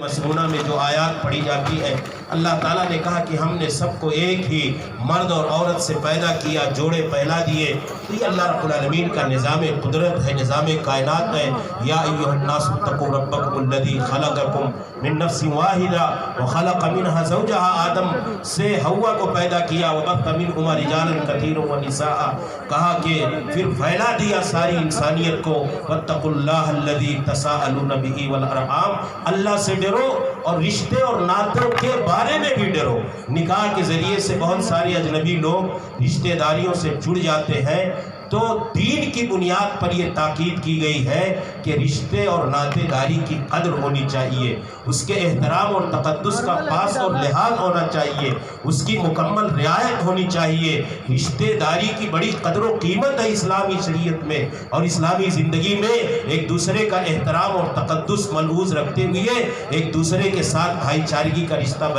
مسنونہ میں جو آیات پڑھی جاتی ہے، اللہ تعالیٰ نے کہا کہ ہم نے سب کو ایک ہی مرد اور عورت سے پیدا کیا، جوڑے پہلا دیے۔ تو یہ اللہ رب العالمین کا نظام قدرت ہے، نظام کائنات ہے۔ یا ایھا الناس اتقوا ربکم الذی خلقکم من نفس واحدہ وخلق منها زوجها، آدم سے حوا کو پیدا کیا، وبث منہما رجالا کثیرا ونساء، کہا کہ پھر پھیلا دیا ساری انسانیت کو۔ واتقوا اللہ الذی تساءلون بہ والارحام، اللہ سے ڈرو اور رشتے اور ناتوں کے بارے میں بھی ڈرو۔ نکاح کے ذریعے سے بہت سارے اجنبی لوگ رشتے داریوں سے جڑ جاتے ہیں، تو دین کی بنیاد پر یہ تاکید کی گئی ہے کہ رشتے اور ناطے داری کی قدر ہونی چاہیے، اس کے احترام اور تقدس کا پاس اور لحاظ ہونا چاہیے، اس کی مکمل رعایت ہونی چاہیے۔ رشتے داری کی بڑی قدر و قیمت ہے اسلامی شریعت میں، اور اسلامی زندگی میں ایک دوسرے کا احترام اور تقدس ملحوظ رکھتے ہوئے ایک دوسرے کے ساتھ بھائی چارگی کا رشتہ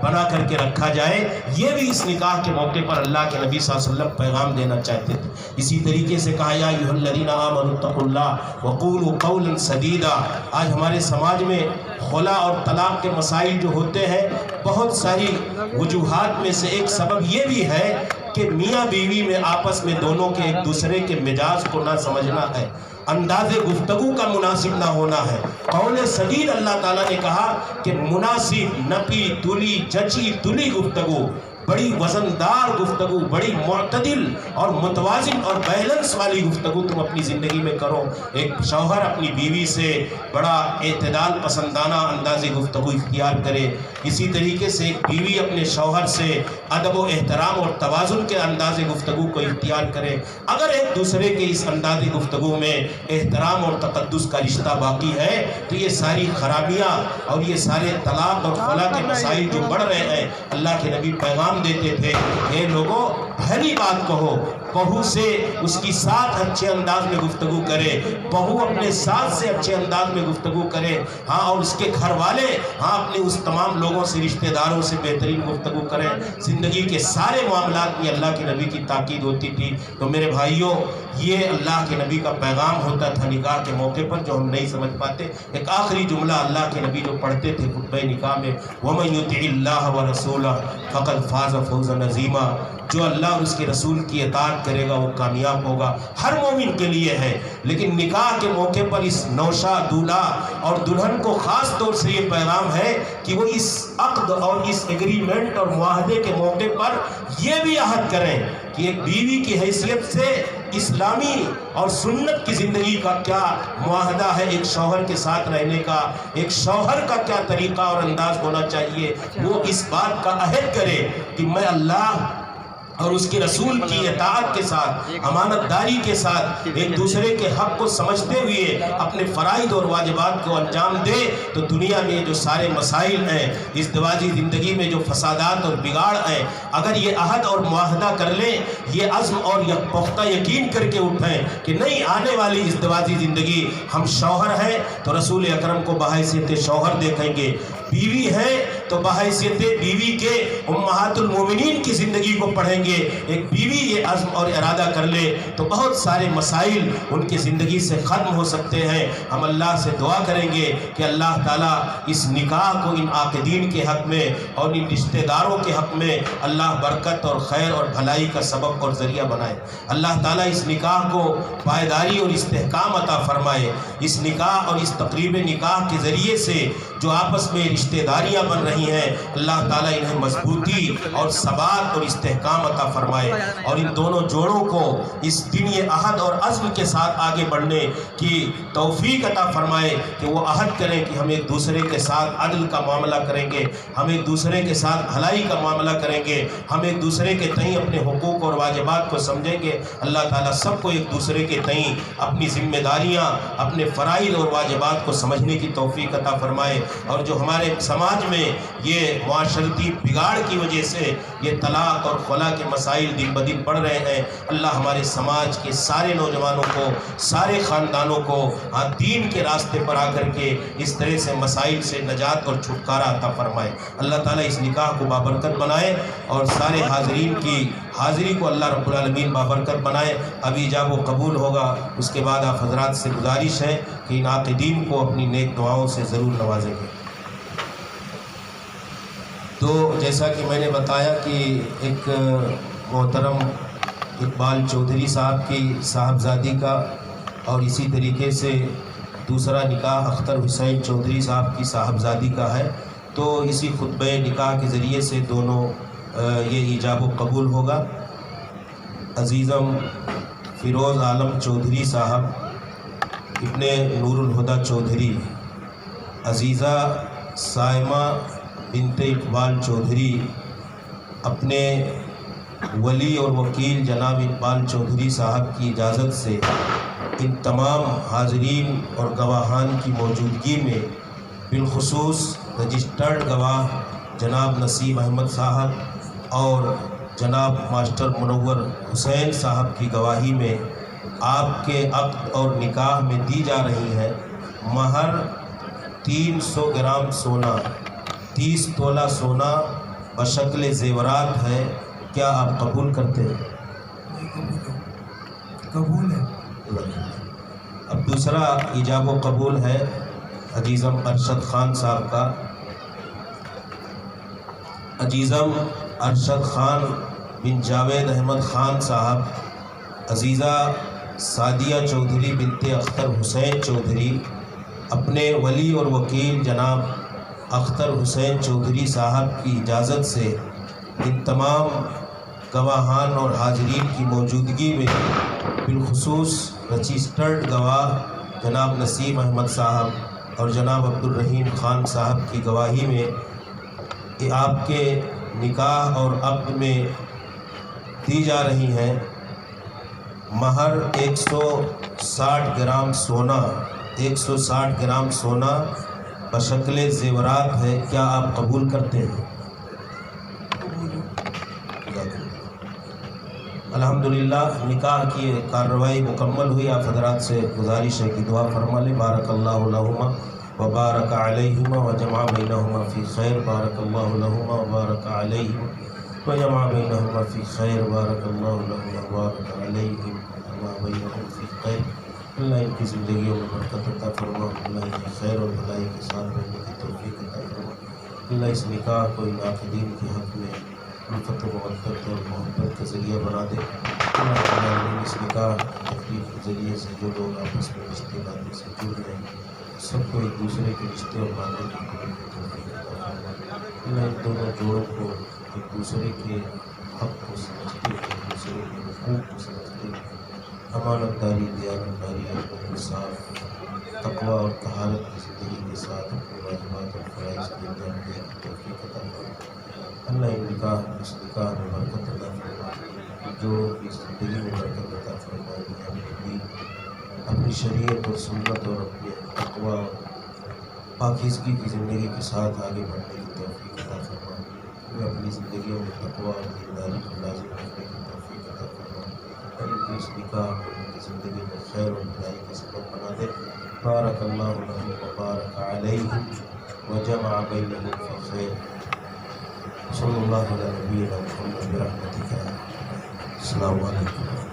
بنا کر کے رکھا جائے۔ یہ بھی اس نکاح کے موقع پر اللہ کے نبی صلی اللہ علیہ وسلم پیغام دینا چاہتے تھے۔ اسی طریقے سے کہا یا ایھا الذین آمنوا اتقوا اللہ وقولوا قولا سدیدا۔ آج ہمارے سماج میں خلا اور طلاق کے مسائل جو ہوتے ہیں، بہت ساری وجوہات میں سے ایک سبب یہ بھی ہے کہ میاں بیوی میں آپس میں دونوں کے ایک دوسرے کے مزاج کو نہ سمجھنا ہے، انداز گفتگو کا مناسب نہ ہونا ہے۔ قول سدید اللہ تعالیٰ نے کہا کہ مناسب، نپی تلی جچی تلی گفتگو، بڑی وزندار گفتگو، بڑی معتدل اور متوازن اور بیلنس والی گفتگو تم اپنی زندگی میں کرو۔ ایک شوہر اپنی بیوی سے بڑا اعتدال پسندانہ انداز گفتگو اختیار کرے، اسی طریقے سے ایک بیوی اپنے شوہر سے ادب و احترام اور توازن کے انداز گفتگو کو اختیار کرے۔ اگر ایک دوسرے کے اس انداز گفتگو میں احترام اور تقدس کا رشتہ باقی ہے تو یہ ساری خرابیاں اور یہ سارے طلاق اور خلا کے مسائل جو بڑھ رہے ہیں، اللہ کے نبی پیغام دیتے تھے اے لوگوں، پہلی بات کہو، بہو سے اس کی ساتھ اچھے انداز میں گفتگو کرے، بہو اپنے ساتھ سے اچھے انداز میں گفتگو کرے، ہاں، اور اس کے گھر والے اپنے اس تمام لوگوں سے، رشتہ داروں سے بہترین گفتگو کریں۔ زندگی کے سارے معاملات میں اللہ کے نبی کی تاکید ہوتی تھی۔ تو میرے بھائیوں، یہ اللہ کے نبی کا پیغام ہوتا تھا نکاح کے موقع پر، جو ہم نہیں سمجھ پاتے۔ ایک آخری جملہ اللہ کے نبی جو پڑھتے تھے خطبہ نکاح میں، وَمَن يُطِعِ اللَّهَ وَرَسُولَهُ فَقَدْ فَازَ فَوْزًا عَظِيمًا، جو اللہ اور اس کے رسول کی اطاعت کرے گا وہ کامیاب ہوگا۔ ہر مومن کے لیے ہے، لیکن نکاح کے موقع پر اس نوشا دولہا اور دلہن کو خاص طور سے یہ پیغام ہے کہ وہ اس عقد اور اس ایگریمنٹ اور معاہدے کے موقع پر یہ بھی عہد کریں کہ ایک بیوی کی حیثیت سے اسلامی اور سنت کی زندگی کا کیا معاہدہ ہے، ایک شوہر کے ساتھ رہنے کا، ایک شوہر کا کیا طریقہ اور انداز ہونا چاہیے۔ وہ اس بات کا عہد کرے کہ میں اللہ اور اس کے رسول کی اطاعت کے ساتھ، امانت داری کے ساتھ، ایک دوسرے کے حق کو سمجھتے ہوئے اپنے فرائض اور واجبات کو انجام دے، تو دنیا میں جو سارے مسائل ہیں، ازدواجی زندگی میں جو فسادات اور بگاڑ ہیں، اگر یہ عہد اور معاہدہ کر لیں، یہ عزم اور پختہ یقین کر کے اٹھیں کہ نہیں، آنے والی ازدواجی زندگی ہم شوہر ہیں تو رسول اکرم کو بحیثیت شوہر دیکھیں گے، بیوی ہے تو بحیثیت بیوی کے امہات المومنین کی زندگی کو پڑھیں گے۔ ایک بیوی یہ عزم اور ارادہ کر لے تو بہت سارے مسائل ان کی زندگی سے ختم ہو سکتے ہیں۔ ہم اللہ سے دعا کریں گے کہ اللہ تعالیٰ اس نکاح کو ان عاقدین کے حق میں اور ان رشتہ داروں کے حق میں اللہ برکت اور خیر اور بھلائی کا سبب اور ذریعہ بنائے۔ اللہ تعالیٰ اس نکاح کو پائیداری اور استحکام عطا فرمائے۔ اس نکاح اور اس تقریب نکاح کے ذریعے سے جو آپس میں رشتہ داریاں بن رہی ہیں، اللہ تعالیٰ انہیں مضبوطی اور ثبات اور استحکام عطا فرمائے، اور ان دونوں جوڑوں کو اس دن یہ عہد اور عزم کے ساتھ آگے بڑھنے کی توفیق عطا فرمائے کہ وہ عہد کریں کہ ہم ایک دوسرے کے ساتھ عدل کا معاملہ کریں گے، ہم ایک دوسرے کے ساتھ بھلائی کا معاملہ کریں گے، ہم ایک دوسرے کے تئیں اپنے حقوق اور واجبات کو سمجھیں گے۔ اللہ تعالیٰ سب کو ایک دوسرے کے تئیں اپنی ذمہ داریاں، اپنے فرائض اور واجبات کو سمجھنے کی توفیق عطا فرمائے، اور جو ہمارے سماج میں یہ معاشرتی بگاڑ کی وجہ سے یہ طلاق اور خلا کے مسائل دن بدن بڑھ رہے ہیں، اللہ ہمارے سماج کے سارے نوجوانوں کو، سارے خاندانوں کو دین کے راستے پر آ کر کے اس طرح سے مسائل سے نجات اور چھٹکارا عطا فرمائے۔ اللہ تعالیٰ اس نکاح کو بابرکت بنائے اور سارے حاضرین کی حاضری کو اللہ رب العالمین بابرکت بنائے۔ ابھی ایجاب و قبول ہوگا، اس کے بعد آپ حضرات سے گزارش ہے کہ ان عاقدین کو اپنی نیک دعاؤں سے ضرور نوازیں گے۔ تو جیسا کہ میں نے بتایا کہ ایک محترم اقبال چودھری صاحب کی صاحبزادی کا اور اسی طریقے سے دوسرا نکاح اختر حسین چودھری صاحب کی صاحبزادی کا ہے، تو اسی خطبہ نکاح کے ذریعے سے دونوں یہ ایجاب و قبول ہوگا۔ عزیزم فیروز عالم چودھری صاحب ابن نور الہدی چودھری، عزیزہ صائمہ بنت اقبال چودھری اپنے ولی اور وکیل جناب اقبال چودھری صاحب کی اجازت سے ان تمام حاضرین اور گواہان کی موجودگی میں بالخصوص رجسٹرڈ گواہ جناب نسیم احمد صاحب اور جناب ماسٹر منور حسین صاحب کی گواہی میں آپ کے عقد اور نکاح میں دی جا رہی ہے مہر 300 گرام سونا، 30 تولہ سونا بشکل زیورات ہے۔ کیا آپ قبول کرتے ہیں؟ قبول ہے۔ اب دوسرا ایجاب و قبول ہے عزیزم ارشد خان صاحب کا۔ عزیزم ارشد خان بن جاوید احمد خان صاحب، عزیزہ سعدیہ چودھری بنت اختر حسین چودھری اپنے ولی اور وکیل جناب اختر حسین چودھری صاحب کی اجازت سے ان تمام گواہان اور حاضرین کی موجودگی میں بالخصوص رجسٹرڈ گواہ جناب نسیم احمد صاحب اور جناب عبد الرحیم خان صاحب کی گواہی میں کہ آپ کے نکاح اور عقد میں دی جا رہی ہیں مہر 160 گرام سونا، 160 گرام سونا بشکل زیورات ہے۔ کیا آپ قبول کرتے ہیں؟ الحمدللہ نکاح کی کارروائی مکمل ہوئی۔ آپ حضرات سے گزارش ہے کہ دعا فرما لیں۔ بارک اللہ لہما وبارک علیہما وجمع بینہما فی خیر، بارک اللہ لہما وبارک علیہما وجمع بینہما فی خیر، بارک اللہ لہما وبارک علیہما وجمع بینہما فی خیر۔ اللہ ان کی زندگیوں میں برکت عطا فرما، اللہ ان کی خیر اور بھلائی کے ساتھ رہنے کی توفیق عطا فرما۔ اللہ اس نکاح کو ناقدین کے حق میں الفت و مودت اور محبت کا ذریعہ بنا دے۔ اللہ تعالیٰ اس نکاح تقریب کے ذریعے سے جو لوگ آپس میں رشتے ناطے سے جڑ رہے ہیں سب کو ایک دوسرے کے رشتے اور ناطے کی قبول کی توفیق عطا فرما۔ اللہ ان دونوں جوڑوں کو ایک دوسرے کے حق کو سمجھتے، ایک دوسرے کے حقوق کو سمجھتے، امانت داری، دیانت داری، انصاف، تقوی اور طہارت کی زندگی کے ساتھ اپنے واجبات اور فرائض کی انجام دینے کی توفیق عطا فرما۔ اللہ اس نکاح میں برکت عطا فرما، جو اس زندگی میں برکت عطا فرمائے، اپنی شریعت اور سنت اور اپنے تقوی اور پاکیزگی کی زندگی کے ساتھ آگے بڑھنے کی توفیق عطا فرما۔ ہمیں اپنی زندگیوں میں تقوی اور دینداری کو لازم رکھنے کی توفیق عطا فرما، اور ان کی اس نکاح کو ان کی زندگی میں خیر اور بھلائی کا سبب بنا دے۔ بارک اللہ لہم وبارک علیہم وجمع بینہم فی خیر۔ صلی اللہ علیہ نبینا محمد برحمتک۔ السلام علیکم۔